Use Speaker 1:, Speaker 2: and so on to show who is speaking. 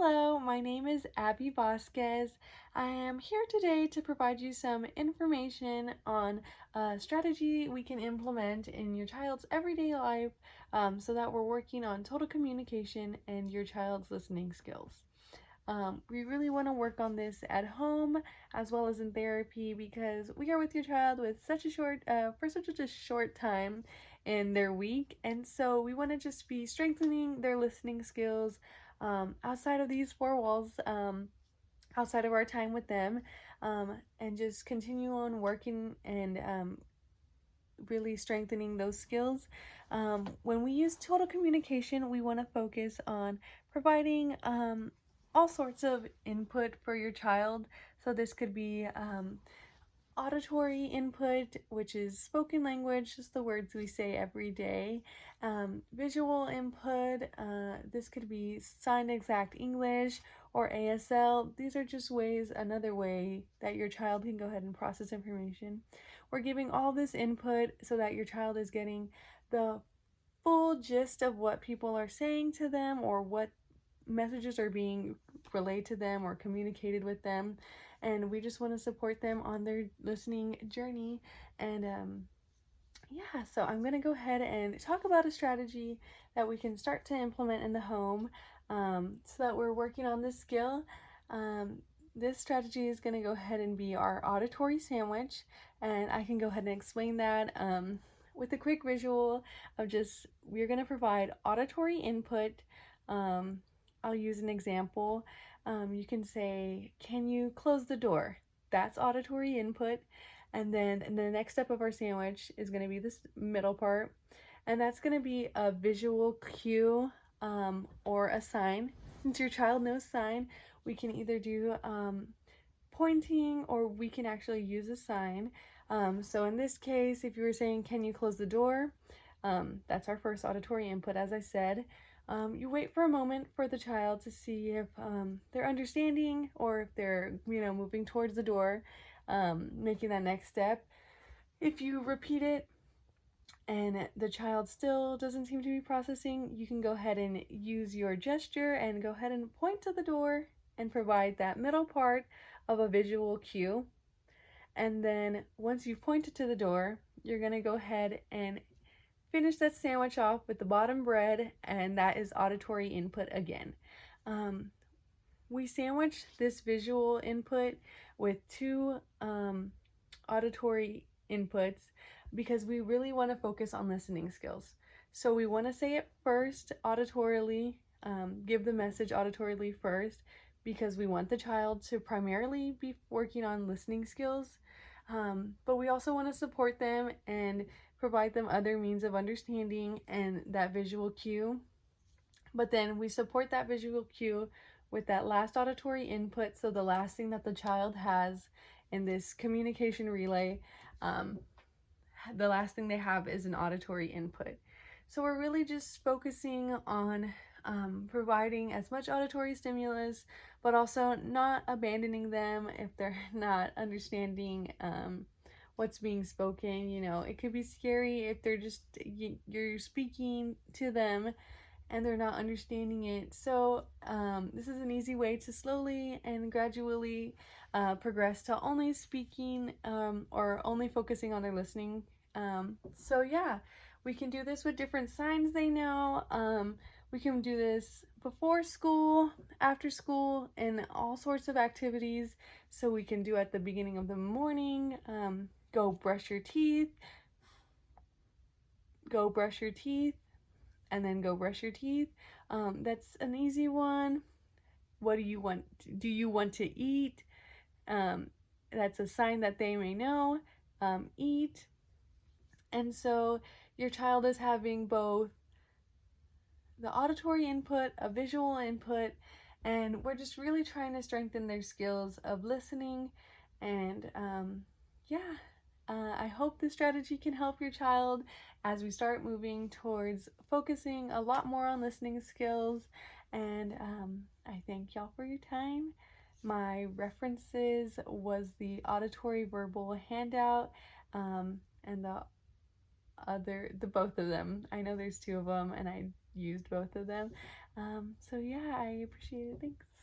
Speaker 1: Hello, my name is Abby Vasquez. I am here today to provide you some information on a strategy we can implement in your child's everyday life so that we're working on total communication and your child's listening skills. We really want to work on this at home as well as in therapy because we are with your child with for such a short time in their week, and so we want to just be strengthening their listening skills outside of these four walls, outside of our time with them, and just continue on working and really strengthening those skills. When we use total communication, we want to focus on providing all sorts of input for your child. So this could be auditory input, which is spoken language, just the words we say every day. Visual input, this could be signed exact English or ASL. These are just another way that your child can go ahead and process information. We're giving all this input so that your child is getting the full gist of what people are saying to them or what messages are being relayed to them or communicated with them, and we just want to support them on their listening journey. And yeah, so I'm going to go ahead and talk about a strategy that we can start to implement in the home, so that we're working on this skill. This strategy is going to go ahead and be our auditory sandwich, and I can go ahead and explain that with a quick visual of just we're going to provide auditory input. I'll use an example. You can say, "Can you close the door?" That's auditory input. And then the next step of our sandwich is going to be this middle part. And that's going to be a visual cue or a sign. Since your child knows sign, we can either do pointing or we can actually use a sign. So in this case, if you were saying, "Can you close the door?" That's our first auditory input, as I said. You wait for a moment for the child to see if they're understanding or if they're, moving towards the door, making that next step. If you repeat it and the child still doesn't seem to be processing, you can go ahead and use your gesture and go ahead and point to the door and provide that middle part of a visual cue. And then once you've pointed to the door, you're going to go ahead and finish that sandwich off with the bottom bread, and that is auditory input again. We sandwich this visual input with two auditory inputs because we really want to focus on listening skills. So we want to say it first auditorily, give the message auditorily first, because we want the child to primarily be working on listening skills. But we also want to support them and provide them other means of understanding and that visual cue. But then we support that visual cue with that last auditory input. So the last thing that the child has in this communication relay, the last thing they have is an auditory input. So we're really just focusing on providing as much auditory stimulus, but also not abandoning them if they're not understanding what's being spoken. It could be scary if you're speaking to them and they're not understanding it. So this is an easy way to slowly and gradually progress to only speaking or only focusing on their listening. So yeah, we can do this with different signs they know. We can do this before school, after school, and all sorts of activities. So we can do at the beginning of the morning, go brush your teeth, and then go brush your teeth. That's an easy one. What do you want? Do you want to eat? That's a sign that they may know. Eat. And so your child is having both the auditory input, a visual input, and we're just really trying to strengthen their skills of listening. And yeah, I hope this strategy can help your child as we start moving towards focusing a lot more on listening skills. And I thank y'all for your time. My references was the auditory verbal handout, and the both of them. I know there's two of them and I used both of them. So yeah, I appreciate it. Thanks.